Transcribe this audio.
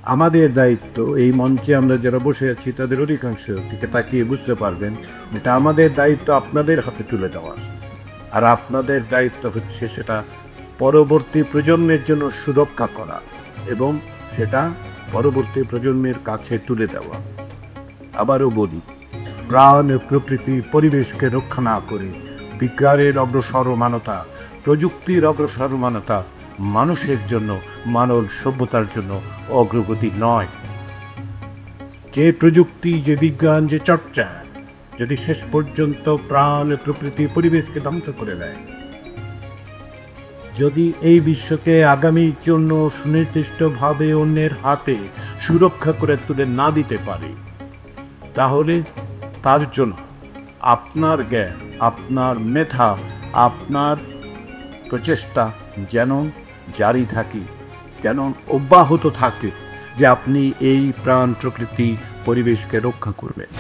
আমাদের দায়িত্ব, এই মঞ্চে আমরা যারা বসে আছি তাদের অধিকাংশ দিকে তাকিয়ে বুঝতে পারবেন এটা আমাদের দায়িত্ব আপনাদের হাতে তুলে দেওয়া। আর আপনাদের দায়িত্ব হচ্ছে সেটা পরবর্তী প্রজন্মের জন্য সুরক্ষা করা এবং সেটা পরবর্তী প্রজন্মের কাছে তুলে দেওয়া। আবারও বলি, প্রাণ প্রকৃতি পরিবেশকে রক্ষা না করে বিজ্ঞানের অগ্রসরমানতা, প্রযুক্তির অগ্রসরমানতা মানুষের জন্য, মানব সভ্যতার জন্য অগ্রগতি নয়। যে প্রযুক্তি, যে বিজ্ঞান, যে চর্চা যদি শেষ পর্যন্ত প্রাণ প্রকৃতি পরিবেশকে ধ্বংস করে দেয়, যদি এই বিশ্বকে আগামীর জন্য সুনির্দিষ্টভাবে অন্যের হাতে সুরক্ষা করে তুলে না দিতে পারে, তাহলে তার জন্য আপনার জ্ঞান, আপনার মেধা, আপনার প্রচেষ্টা যেন জারি থাকে, যেন অব্যাহত থাকে যে আপনি এই প্রাণ প্রকৃতি পরিবেশকে রক্ষা করবেন।